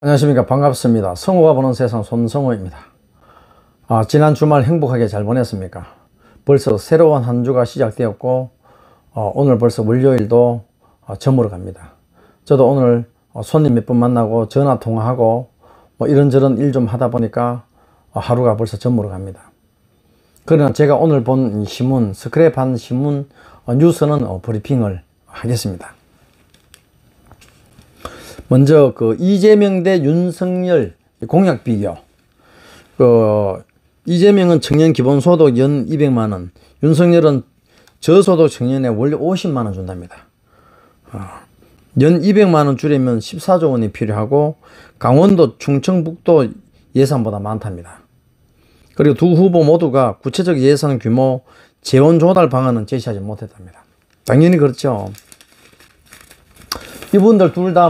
안녕하십니까. 반갑습니다. 성우가 보는 세상 손성우입니다. 지난 주말 행복하게 잘 보냈습니까? 벌써 새로운 한 주가 시작되었고 오늘 벌써 월요일도 저물어 갑니다. 저도 오늘 손님 몇 분 만나고 전화 통화하고 이런저런 일 좀 하다 보니까 하루가 벌써 저물어 갑니다. 그러나 제가 오늘 본 신문, 스크랩한 신문 뉴스는 브리핑을 하겠습니다. 먼저 이재명 대 윤석열 공약 비교. 이재명은 청년 기본소득 연 200만원, 윤석열은 저소득 청년에 원래 50만원 준답니다. 연 200만원 줄이면 14조 원이 필요하고 강원도 충청북도 예산보다 많답니다. 그리고 두 후보 모두가 구체적 예산 규모, 재원 조달 방안은 제시하지 못했답니다. 당연히 그렇죠. 이분들 둘 다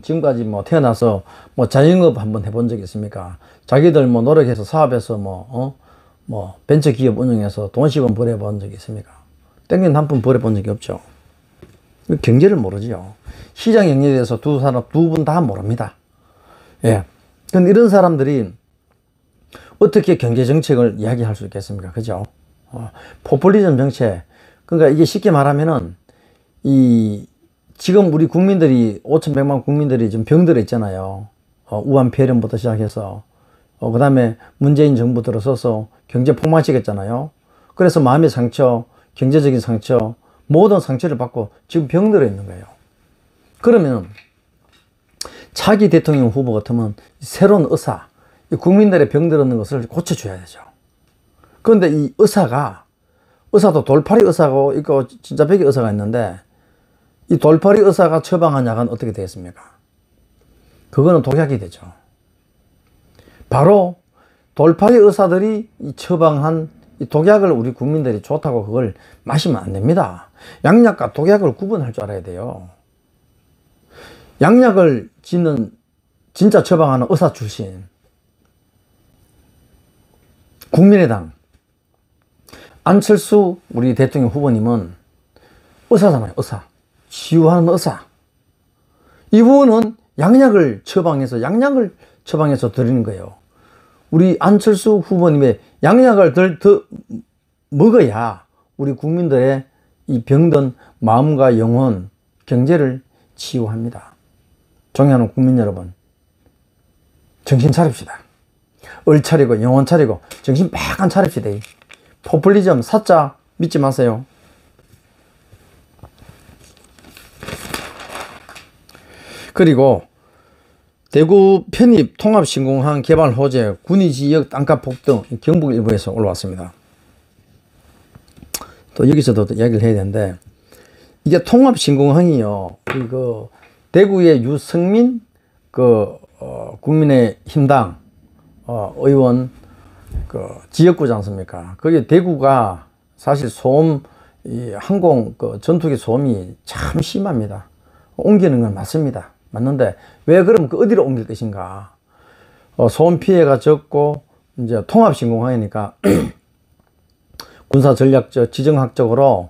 지금까지 태어나서 자영업 한번 해본 적 있습니까? 자기들 노력해서 사업해서 벤처 기업 운영해서 돈 10원 벌어본 적이 있습니까? 땡긴 한 푼 벌어본 적이 없죠. 경제를 모르죠. 시장 영역에 대해서 두 분 다 모릅니다. 예. 근데 이런 사람들이 어떻게 경제 정책을 이야기할 수 있겠습니까? 그죠? 포퓰리즘 정책. 그러니까 이게 쉽게 말하면은 지금 우리 국민들이 5,100만 국민들이 좀 병들어 있잖아요. 우한폐렴부터 시작해서 그 다음에 문재인 정부 들어서서 경제 폭망시켰잖아요. 그래서 마음의 상처, 경제적인 상처, 모든 상처를 받고 지금 병들어 있는 거예요. 그러면 차기 대통령 후보 같으면 새로운 의사, 국민들의 병들었는 것을 고쳐줘야 되죠. 그런데 이 의사도 돌팔이 의사고 있고 진짜 백의 의사가 있는데, 이 돌팔이 의사가 처방한 약은 어떻게 되겠습니까? 그거는 독약이 되죠. 바로 돌팔이 의사들이 처방한 이 독약을 우리 국민들이 좋다고 그걸 마시면 안 됩니다. 양약과 독약을 구분할 줄 알아야 돼요. 양약을 짓는 진짜 처방하는 의사 출신 국민의당 안철수 우리 대통령 후보님은 의사잖아요. 의사. 치유하는 의사. 이분은 양약을 처방해서 드리는 거예요. 우리 안철수 후보님의 양약을 더 먹어야 우리 국민들의 이 병든 마음과 영혼, 경제를 치유합니다. 존경하는 국민 여러분, 정신 차립시다. 을 차리고 영혼 차리고 정신 빡 차립시다. 포퓰리즘 사자 믿지 마세요. 그리고 대구 편입 통합신공항 개발 호재, 군위지역 땅값 폭등, 경북 일부에서 올라왔습니다. 또 여기서도 이야기를 해야 되는데, 이게 통합신공항이요. 대구의 유승민 국민의힘당 의원 지역구지 않습니까? 그게 대구가 사실 항공 전투기 소음이 참 심합니다. 옮기는 건 맞습니다. 맞는데 왜 그럼 어디로 옮길 것인가? 소음 피해가 적고 이제 통합신공항이니까 군사 전략적 지정학적으로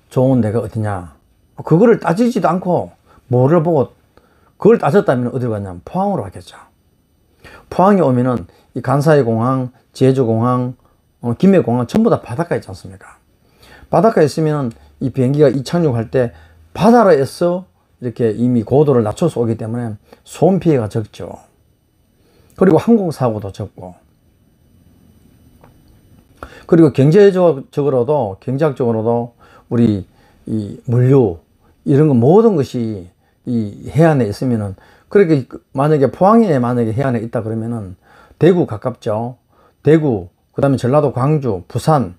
좋은 데가 어디냐? 그거를 따지지도 않고 뭐를 보고 그걸 따졌다면 어디로 갔냐면 포항으로 갔겠죠. 포항에 오면은 이 간사이 공항, 제주공항, 김해공항 전부 다 바닷가에 있지 않습니까? 바닷가에 있으면 이 비행기가 이착륙할 때 바다로에서 이렇게 이미 고도를 낮춰서 오기 때문에 소음 피해가 적죠. 그리고 항공사고도 적고, 그리고 경제적으로도 우리 이 물류 이런 거 모든 것이 이 해안에 있으면은, 그렇게 만약에 포항에 해안에 있다 그러면은 대구 가깝죠. 대구, 그 다음에 전라도, 광주, 부산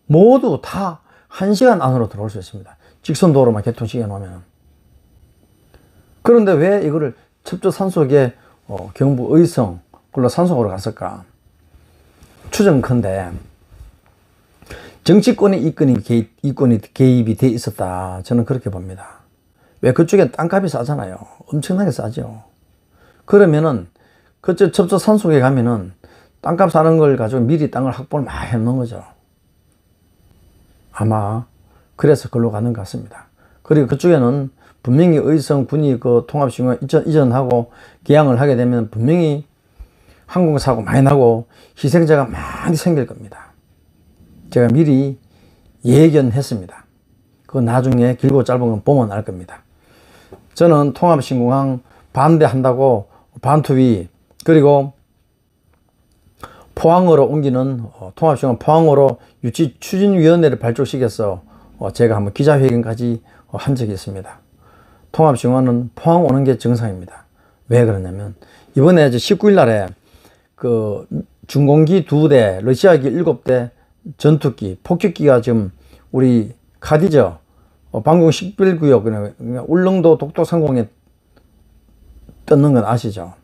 모두 다 1시간 안으로 들어올 수 있습니다. 직선도로만 개통시켜 놓으면. 그런데 왜 이거를 첩조 산속에 경북 의성 굴로 산속으로 갔을까? 추정컨대 정치권의 이권이 개입이 돼 있었다, 저는 그렇게 봅니다. 왜? 그쪽엔 땅값이 싸잖아요. 엄청나게 싸죠. 그러면은 그쪽 첩조 산속에 가면은 땅값 사는 걸 가지고 미리 땅을 확보를 많이 해놓은 거죠. 아마 그래서 그걸로 가는 것 같습니다. 그리고 그쪽에는 분명히 의성 군이 그 통합신공항 이전하고 개항을 하게 되면 분명히 항공사고 많이 나고 희생자가 많이 생길 겁니다. 제가 미리 예견했습니다. 그거 나중에 길고 짧은 건 보면 알 겁니다. 저는 통합신공항 반대한다고 반투위 그리고 포항으로 옮기는 통합신공항 포항으로 유치 추진위원회를 발족시켜서 제가 한번 기자회견까지 한 적이 있습니다. 통합신공항은 포항 오는 게 정상입니다. 왜 그러냐면 이번에 19일 날에 그 중공기 2대, 러시아기 7대 전투기, 폭격기가 지금 우리 카디저 방공 11구역 울릉도 독도 상공에 떴는 건 아시죠?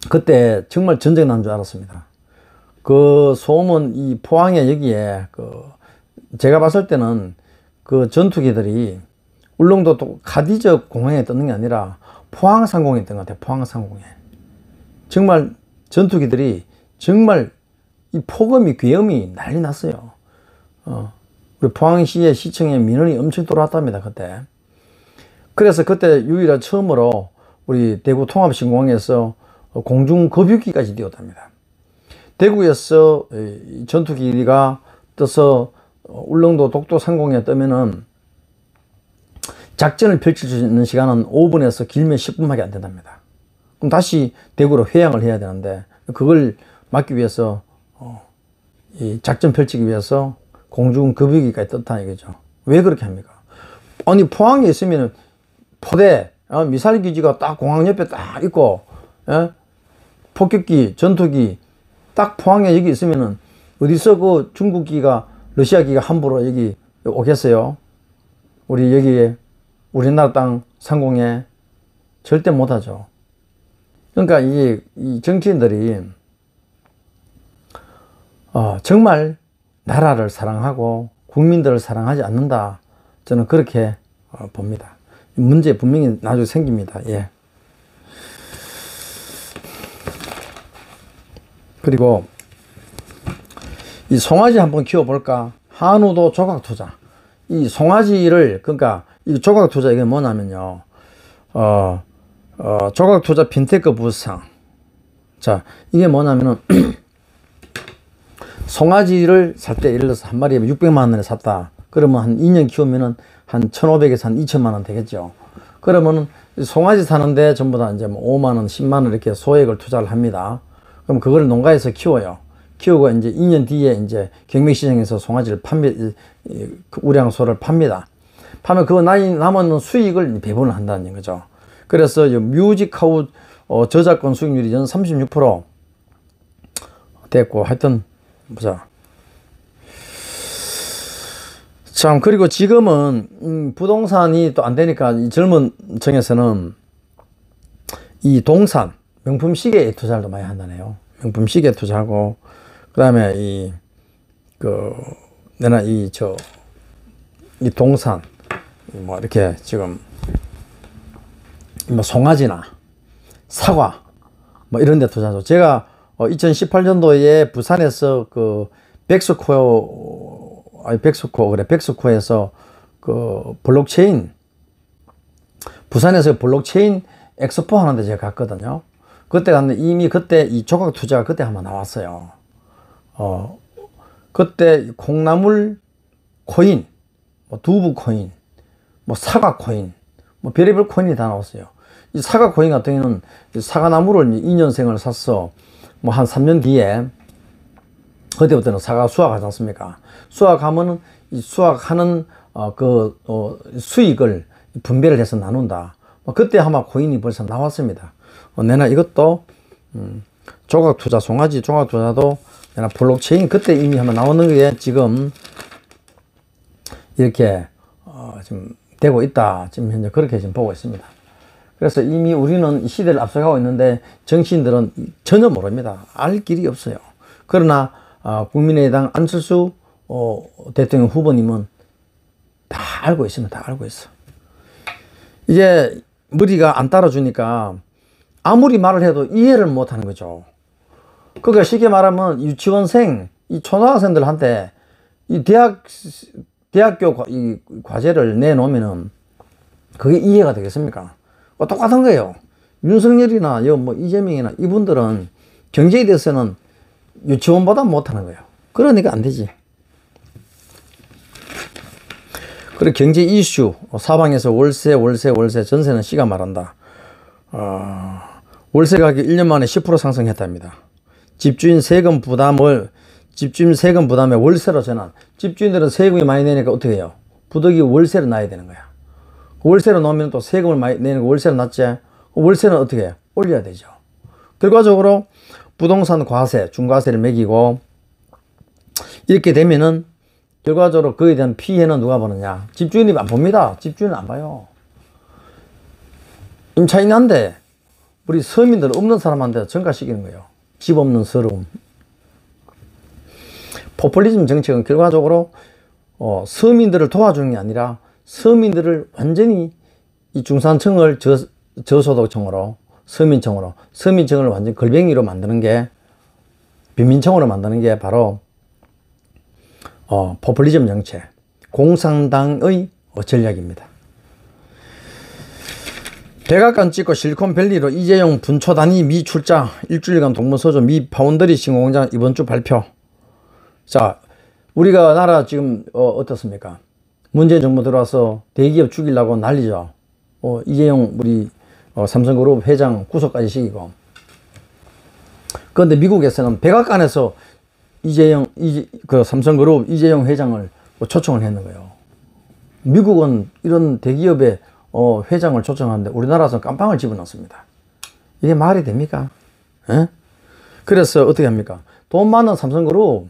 그때 정말 전쟁 난 줄 알았습니다. 그 소음은 이 포항에 여기에 제가 봤을 때는 그 전투기들이 울릉도 카디저 공항에 떴는 게 아니라 포항 상공에 뜬 것 같아요. 포항 상공에. 정말 전투기들이 정말 이 폭음이 괴음이 난리 났어요. 우리 포항시의 시청에 민원이 엄청 들어왔답니다. 그때. 그래서 그때 유일하게 처음으로 우리 대구 통합신공항에서 공중급유기까지 띄웠답니다. 대구에서 전투기가 떠서 울릉도 독도 상공에 뜨면은 작전을 펼칠 수 있는 시간은 5분에서 길면 10분밖에 안 된답니다. 그럼 다시 대구로 회항을 해야 되는데 그걸 막기 위해서 이 작전 펼치기 위해서 공중급유기까지 떴다 이거죠. 왜 그렇게 합니까? 아니 포항에 있으면 포대 미사일 기지가 딱 공항 옆에 딱 있고 폭격기 전투기 딱 포항에 여기 있으면은 어디서 그 중국기가 러시아기가 함부로 여기 오겠어요? 우리 여기에 우리나라 땅 상공에 절대 못하죠. 그러니까 이 정치인들이 정말 나라를 사랑하고 국민들을 사랑하지 않는다. 저는 그렇게 봅니다. 문제 분명히 나중에 생깁니다. 예. 그리고 이 송아지 한번 키워볼까? 한우도 조각투자. 이 송아지를 그러니까 이 조각투자 이게 뭐냐면요. 조각투자 핀테크 부상. 자, 이게 뭐냐면은 송아지를 살 때 예를 들어서 한 마리에 600만 원에 샀다. 그러면 한 2년 키우면은 한 1,500에서 한 2천만 원 되겠죠. 그러면은 송아지 사는데 전부 다 이제 뭐 5만 원, 10만 원 이렇게 소액을 투자를 합니다. 그럼 그걸 농가에서 키워요. 키우고 이제 2년 뒤에 이제 경매시장에서 송아지를 우량소를 팝니다. 파면 그 남은 수익을 배분을 한다는 거죠. 그래서 뮤직하우 저작권 수익률이 연 36% 됐고 하여튼 보자. 참 그리고 지금은 부동산이 또 안 되니까 이 젊은 층에서는 이 동산 명품 시계에 투자를 많이 한다네요. 명품 시계 투자하고 그다음에 이 동산 뭐 이렇게 지금 뭐 송아지나 사과 뭐 이런 데 투자하죠. 제가 2018년도에 부산에서 백스코에서 블록체인 부산에서 블록체인 엑스포 하는데 제가 갔거든요. 그때 갔는데 이미 그때 이 조각 투자가 그때 한번 나왔어요. 그때 콩나물 코인, 뭐 두부 코인, 뭐 사과 코인, 뭐 별의별 코인이 다 나왔어요. 이 사과 코인 같은 경우는 사과나무를 2년생을 샀어. 뭐 한 3년 뒤에 그때부터는 사과 수확하지 않습니까? 수확하면은 이 수확하는 수익을 분배를 해서 나눈다. 그때 아마 코인이 벌써 나왔습니다. 내가 이것도 조각 투자, 송아지 조각 투자도 내가 블록체인 그때 이미 한번 나오는 게 지금 이렇게 지금 되고 있다. 지금 현재 그렇게 지금 보고 있습니다. 그래서 이미 우리는 시대를 앞서가고 있는데 정치인들은 전혀 모릅니다. 알 길이 없어요. 그러나 국민의당 안철수 대통령 후보님은 다 알고 있습니다. 다 알고 있어. 이제 머리가 안 따라주니까 아무리 말을 해도 이해를 못 하는 거죠. 그러니까 쉽게 말하면 유치원생, 이 초등학생들한테 이 대학 대학교 이 과제를 내놓으면은 그게 이해가 되겠습니까? 똑같은 거예요. 윤석열이나 뭐 이재명이나 이분들은 경제에 대해서는 유치원보다 못하는 거예요. 그러니까 안 되지. 그리고 경제 이슈, 사방에서 월세, 전세는 씨가 말한다. 월세 가격이 1년 만에 10% 상승했답니다. 집주인 세금 부담에 월세로 전환. 집주인들은 세금이 많이 내니까 어떻게 해요? 부득이 월세를 놔야 되는 거야. 월세로 놓으면 또 세금을 많이 내는 거 월세로 놨지? 월세는 어떻게 해요? 올려야 되죠. 결과적으로 부동산 과세, 중과세를 매기고 이렇게 되면은 결과적으로 그에 대한 피해는 누가 보느냐? 집주인이 안 봅니다. 집주인은 안 봐요. 임차인한테 우리 서민들 없는 사람한테 전가시키는 거예요. 집 없는 서러움. 포퓰리즘 정책은 결과적으로 서민들을 도와주는 게 아니라 서민들을 완전히 이 중산층을 저소득층으로 서민층을 완전 걸뱅이로 만드는 게 빈민층으로 만드는 게 바로 포퓰리즘 정책, 공산당의 전략입니다. 백악관 찍고 실리콘밸리로 이재용 분초 단위 미 출장, 일주일간 동문서주 미 파운드리 신공장 이번 주 발표. 자, 우리가 나라 지금 어떻습니까? 문재인 정부 들어와서 대기업 죽이려고 난리죠. 이재용 우리 삼성그룹 회장 구속까지 시키고. 그런데 미국에서는 백악관에서 그 삼성그룹 이재용 회장을 초청을 했는 거예요. 미국은 이런 대기업의 회장을 초청하는데 우리나라에서는 깜빵을 집어넣습니다. 이게 말이 됩니까? 에? 그래서 어떻게 합니까? 돈 많은 삼성그룹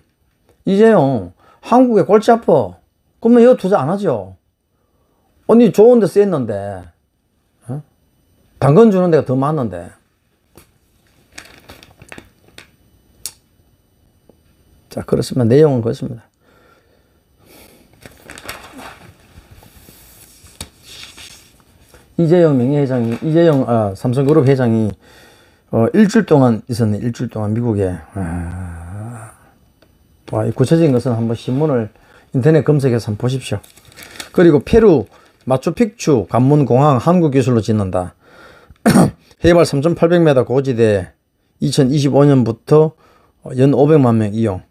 이재용 한국에 골치 아파. 그러면 이거 투자 안 하죠. 언니 좋은 데 쓰였는데 당근 주는 데가 더 많은데. 자, 그렇습니다. 내용은 그렇습니다. 이재용 삼성그룹 회장이 일주일 동안 있었네. 일주일 동안 미국에. 이 구체적인 것은 한번 신문을 인터넷 검색해서 한번 보십시오. 그리고 페루 마추픽추 관문공항 한국 기술로 짓는다. 해발 3,800m 고지대 2025년부터 연 500만 명 이용.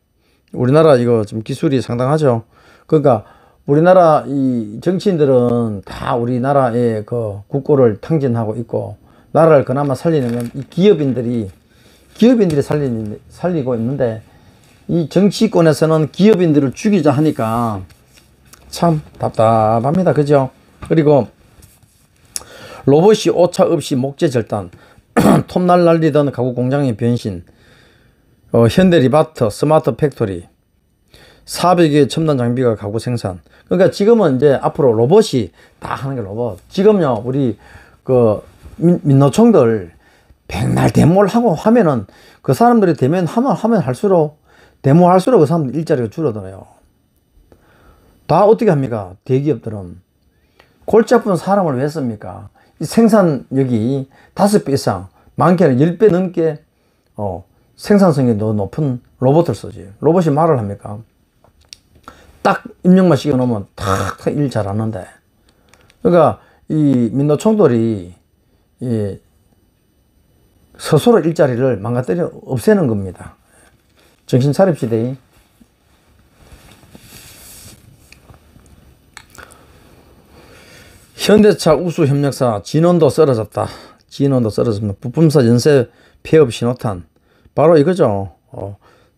우리나라 이거 좀 기술이 상당하죠. 그러니까 우리나라 이 정치인들은 다 우리나라의 그 국고를 탕진하고 있고 나라를 그나마 살리는 건 이 기업인들이 살리고 있는데 이 정치권에서는 기업인들을 죽이자 하니까 참 답답합니다. 그죠? 그리고 로봇이 오차 없이 목재 절단, 톱날 날리던 가구 공장의 변신, 현대리바트 스마트 팩토리, 400여 첨단 장비가 가구 생산. 그러니까 지금은 이제 앞으로 로봇이 다 하는 게 로봇. 지금요, 우리 그 민노총들 백날 데모를 하고 하면은 그 사람들이 하면 할수록 데모할수록 그 사람들 일자리가 줄어들어요. 다 어떻게 합니까? 대기업들은 골치 아픈 사람을 왜 씁니까? 이 생산력이 5배 이상, 많게는 10배 넘게 생산성이 더 높은 로봇을 쓰지. 로봇이 말을 합니까? 딱 입력만 시켜 놓으면 탁 일 잘하는데. 그러니까 이 민노총들이 스스로 일자리를 망가뜨려 없애는 겁니다. 정신 차립시다. 현대차 우수 협력사 진원도 쓰러졌다. 진원도 쓰러졌습니다. 부품사 연쇄 폐업 신호탄. 바로 이거죠.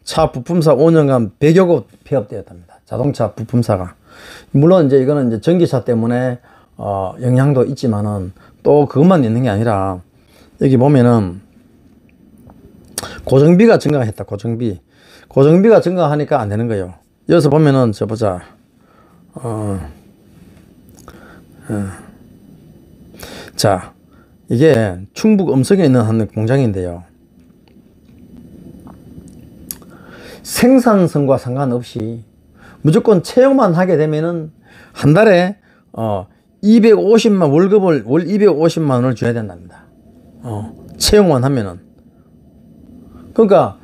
차 부품사 5년간 100여 곳 폐업되었답니다. 자동차 부품사가. 물론 이제 이거는 이제 전기차 때문에 영향도 있지만은 또 그것만 있는 게 아니라 여기 보면은 고정비가 증가했다. 고정비가 증가하니까 안 되는 거예요. 여기서 보면은 저 보자. 자, 이게 충북 음성에 있는 한 공장인데요. 생산성과 상관없이 무조건 채용만 하게 되면은 한 달에 250만 월급을 월 250만 원을 줘야 된답니다. 채용만 하면은. 그러니까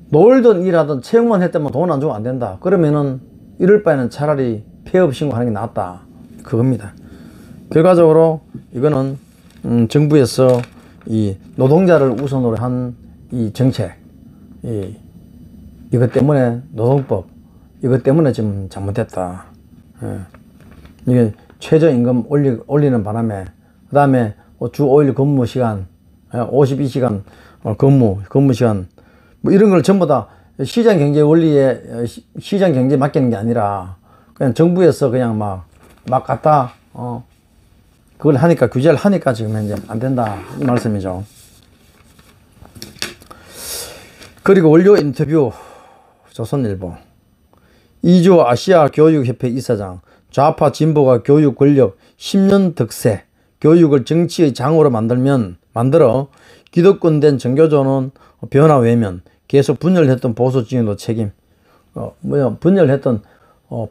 놀든 일하든 채용만 했다면 돈 안 주면 안 된다. 그러면은 이럴 바에는 차라리 폐업 신고하는 게 낫다. 그겁니다. 결과적으로 이거는 정부에서 이 노동자를 우선으로 한 이 정책, 이것 때문에 노동법, 이것 때문에 지금 잘못됐다. 예. 이게 최저임금 올리는 바람에, 그 다음에 주 5일 근무 시간, 52시간 근무 시간, 뭐 이런 걸 전부 다 시장 경제 원리에, 시장 경제에 맡기는 게 아니라, 그냥 정부에서 그냥 막 갖다, 그걸 하니까, 규제를 하니까 지금 현재 안 된다. 이 말씀이죠. 그리고 원료 인터뷰, 조선일보. 이주호 아시아 교육협회 이사장, 좌파 진보가 교육 권력 10년 득세, 교육을 정치의 장으로 만들어 기득권된 정교조는 변화 외면, 계속 분열했던 보수 진영도 책임, 분열했던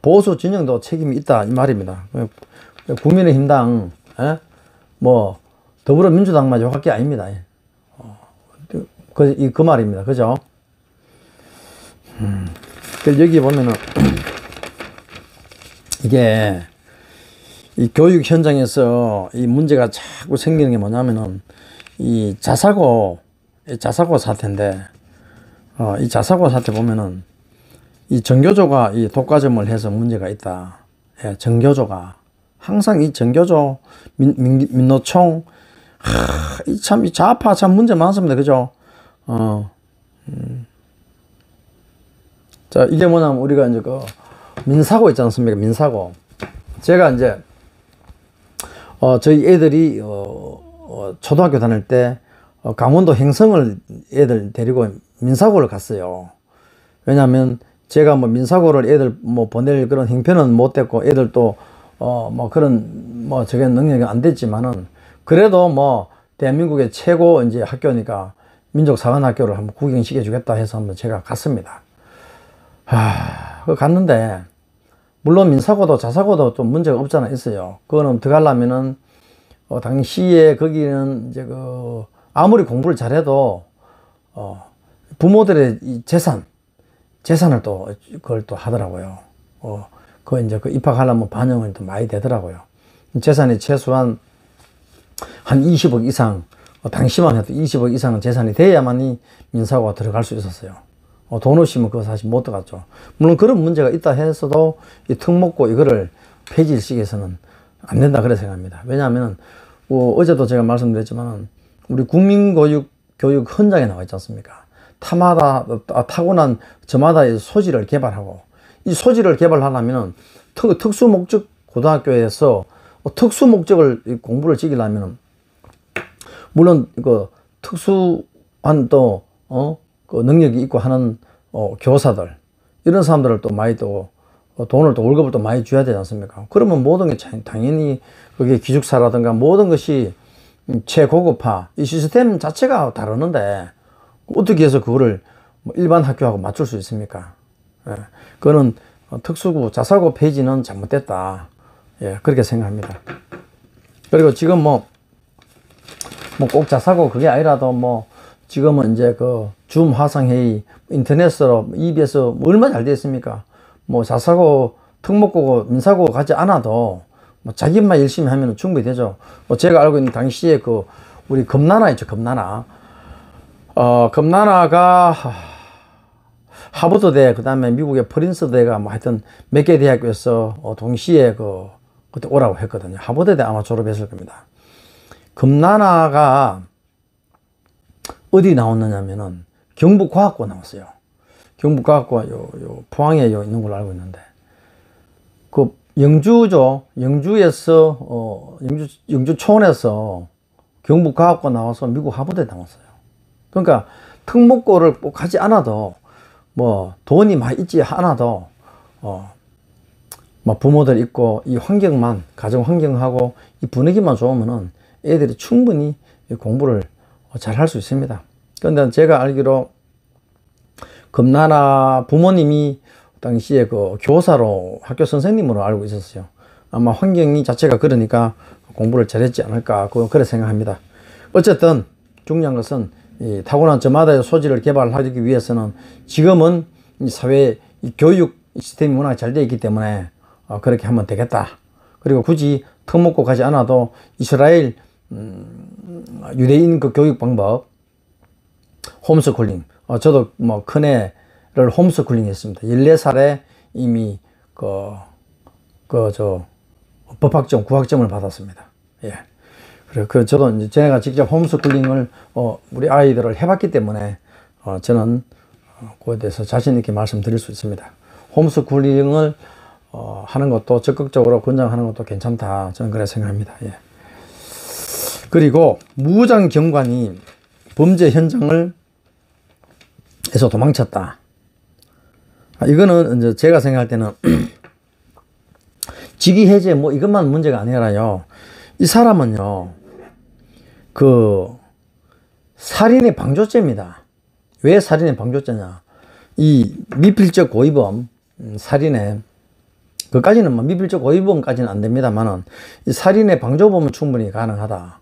보수 진영도 책임이 있다 이 말입니다. 국민의힘당, 뭐 더불어민주당만 욕할 게 아닙니다. 그 말입니다. 그죠? 여기 보면은 이게 이 교육 현장에서 이 문제가 자꾸 생기는 게 뭐냐면은 이 자사고 사태인데, 이 자사고 사태 보면은 이 정교조가 이 독과점을 해서 문제가 있다. 예, 정교조가 항상 이 정교조 민노총 이 좌파 참 문제 많습니다. 그죠? 자, 이게 뭐냐면 우리가 이제 그 민사고 있지 않습니까? 민사고. 제가 이제 저희 애들이 초등학교 다닐 때 강원도 행성을 애들 데리고 민사고를 갔어요. 왜냐하면 제가 뭐 민사고를 애들 뭐 보낼 그런 형편은 못 됐고, 애들 또 뭐 그런 뭐 저게 능력이 안 됐지만은, 그래도 뭐 대한민국의 최고 이제 학교니까 민족사관학교를 한번 구경시켜 주겠다 해서 한번 제가 갔습니다. 갔는데, 물론 민사고도 자사고도 좀 문제가 없잖아 있어요. 그거는 들어가려면은 당시에 거기는 이제 아무리 공부를 잘해도 부모들의 이 재산을 또 그걸 또 하더라고요. 이제 입학하려면 반영을 또 많이 되더라고요. 재산이 최소한 한 20억 이상, 당시만 해도 20억 이상은 재산이 돼야만이 민사고가 들어갈 수 있었어요. 돈 없이면 그거 사실 못 들어갔죠. 물론 그런 문제가 있다 해서도 이 특목고 이거를 폐지시켜서는 안 된다 그래 생각합니다. 왜냐하면 어제도 제가 말씀드렸지만 우리 국민교육 현장에 나와 있지 않습니까? 타고난 저마다의 소질을 개발하고, 이 소질을 개발하려면 특수 목적 고등학교에서 특수 목적을 공부를 지키려면, 물론 특수한 또 그 능력이 있고 하는 교사들, 이런 사람들을 또 많이 돈을 월급을 또 많이 줘야 되지 않습니까? 그러면 모든 게 당연히 그게 기숙사라든가 모든 것이 최고급화, 이 시스템 자체가 다르는데 어떻게 해서 그거를 일반 학교하고 맞출 수 있습니까? 예, 그거는 특수고 자사고 폐지는 잘못됐다. 예, 그렇게 생각합니다. 그리고 지금 뭐 꼭 자사고 그게 아니라도 지금은 이제 줌 화상회의, 인터넷으로, EBS 얼마나 잘 되어 있습니까? 자사고, 특목고고, 민사고 가지 않아도 자기만 열심히 하면 충분히 되죠. 제가 알고 있는 당시에 우리 금나나 있죠, 금나나. 금나나가 하버드대, 그 다음에 미국의 프린스대가 하여튼 몇 개 대학교에서 동시에 그때 오라고 했거든요. 하버드대 아마 졸업했을 겁니다. 금나나가 어디 나왔느냐면은 경북과학고 나왔어요. 경북과학고가 포항에 있는 걸로 알고 있는데, 영주죠. 영주에서 영주 초원에서 경북과학고 나와서 미국 하버드에 나왔어요. 그러니까 특목고를 꼭 하지 않아도 돈이 많이 있지 않아도 부모들 있고 이 환경만, 가정 환경하고 이 분위기만 좋으면은 애들이 충분히 공부를 잘 할 수 있습니다. 그런데 제가 알기로 금나라 부모님이 당시에 교사로 학교 선생님으로 알고 있었어요. 아마 환경이 자체가 그러니까 공부를 잘했지 않을까 그래 생각합니다. 어쨌든 중요한 것은 이 타고난 저마다의 소질을 개발하기 위해서는 지금은 이 사회 이 교육 시스템이 워낙 잘 되어 있기 때문에 그렇게 하면 되겠다. 그리고 굳이 턱 먹고 가지 않아도 이스라엘 유대인 그 교육 방법 홈스쿨링, 저도 뭐 큰애를 홈스쿨링 했습니다. 14살에 이미 법학점, 구학점을 받았습니다. 예. 그리고 저도 이제 제가 직접 홈스쿨링을 우리 아이들을 해봤기 때문에 저는 그에 대해서 자신 있게 말씀드릴 수 있습니다. 홈스쿨링을 하는 것도 적극적으로 권장하는 것도 괜찮다. 저는 그렇게 생각합니다. 예. 그리고 무장 경관이 범죄 현장을 에서 도망쳤다. 이거는 이제 제가 생각할 때는 직위 해제 뭐 이것만 문제가 아니라요. 이 사람은요, 살인의 방조죄입니다. 왜 살인의 방조죄냐? 이 미필적 고의범, 살인의 그까지는 뭐 미필적 고의범까지는 안 됩니다만은 이 살인의 방조범은 충분히 가능하다.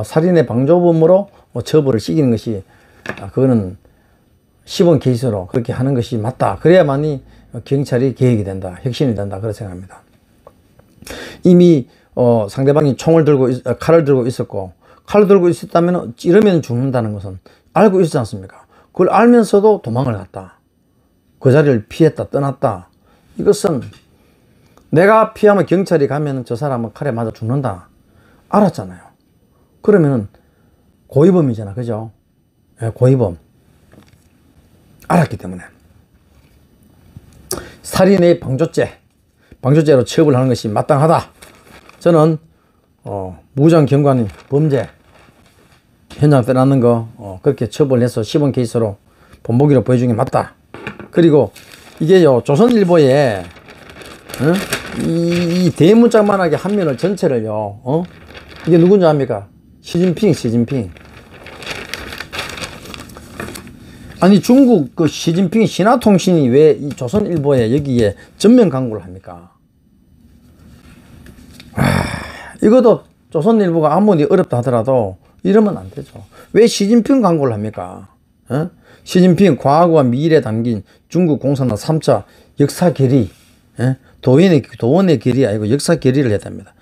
살인의 방조범으로 처벌을 시키는 것이 그거는 시범 케이스로 그렇게 하는 것이 맞다. 그래야만이 경찰이 개혁이 된다. 혁신이 된다. 그렇게 생각합니다. 이미 상대방이 칼을 들고 있었고, 칼을 들고 있었다면 찌르면 죽는다는 것은 알고 있지 않습니까? 그걸 알면서도 도망을 갔다. 그 자리를 피했다. 떠났다. 이것은 내가 피하면 경찰이 가면 저 사람은 칼에 맞아 죽는다. 알았잖아요. 그러면은 고의범이잖아. 그죠? 예, 고의범. 알았기 때문에 살인의 방조죄로 처벌하는 것이 마땅하다. 저는 무장 경관이 범죄 현장 떠나는 거 그렇게 처벌해서 시범 케이스로 본보기로 보여주는 게 맞다. 그리고 이게요, 조선일보에 이 대문짝만하게 한 면을 전체를요, 이게 누군지 압니까? 시진핑. 아니 중국 그 시진핑 신화통신이 왜 이 조선일보에 여기에 전면 광고를 합니까? 이것도 조선일보가 아무리 어렵다 하더라도 이러면 안 되죠. 왜 시진핑 광고를 합니까? 시진핑 과거와 미래에 담긴 중국 공산당 3차 역사 결의, 도원의 결의 아니고 역사 결의를 해야 됩니다.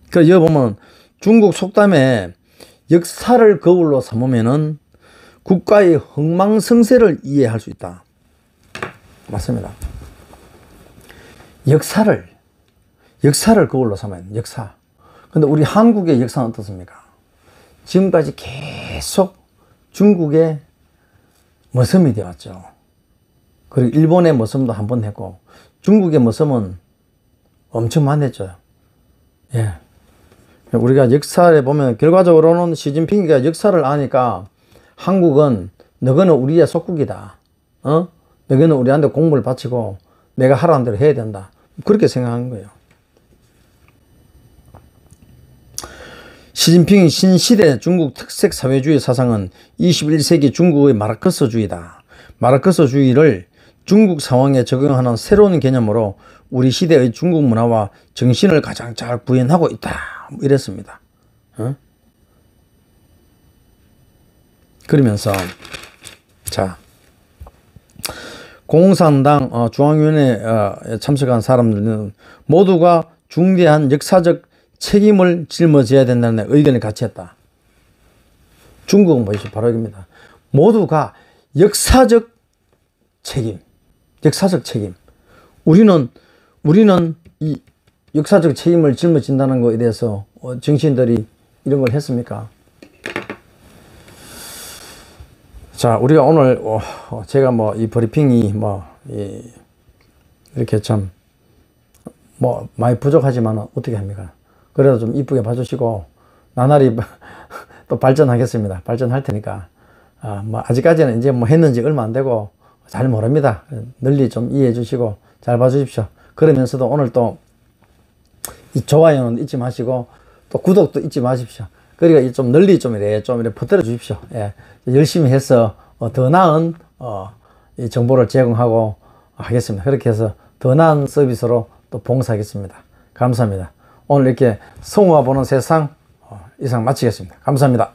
그래서 여기 보면 중국 속담에 역사를 거울로 삼으면은 국가의 흥망성쇠를 이해할 수 있다. 맞습니다. 역사를 거울로 삼아야 돼요. 역사. 근데 우리 한국의 역사는 어떻습니까? 지금까지 계속 중국의 머슴이 되었죠. 그리고 일본의 머슴도 한 번 했고, 중국의 머슴은 엄청 많았죠. 예. 우리가 역사에 보면 결과적으로는 시진핑이가 역사를 아니까 한국은 너희는 우리의 속국이다. 너희는 우리한테 공물을 바치고 내가 하라는 대로 해야 된다. 그렇게 생각하는 거예요. 시진핑 신시대 중국 특색 사회주의 사상은 21세기 중국의 마르크스주의다. 마르크스주의를 중국 상황에 적용하는 새로운 개념으로 우리 시대의 중국 문화와 정신을 가장 잘 구현하고 있다. 이랬습니다. 그러면서 자, 공산당 중앙위원회에 참석한 사람들은 모두가 중대한 역사적 책임을 짊어져야 된다는 의견을 같이 했다. 중국은 뭐죠? 바로 이겁니다. 모두가 역사적 책임. 우리는 이 역사적 책임을 짊어진다는 것에 대해서 정치인들이 이런 걸 했습니까? 자, 우리가 오늘 제가 이 브리핑이 이렇게 참 많이 부족하지만 어떻게 합니까? 그래도 좀 이쁘게 봐주시고 나날이 또 발전하겠습니다. 발전할 테니까 아직까지는 이제 했는지 얼마 안 되고 잘 모릅니다. 널리 좀 이해해 주시고 잘 봐주십시오. 그러면서도 오늘 또 이 좋아요는 잊지 마시고 또 구독도 잊지 마십시오. 그러니까 좀 널리 좀 이렇게 퍼뜨려 주십시오. 예. 열심히 해서 더 나은 이 정보를 제공하고 하겠습니다. 그렇게 해서 더 나은 서비스로 또 봉사하겠습니다. 감사합니다. 오늘 이렇게 성우가 보는 세상 이상 마치겠습니다. 감사합니다.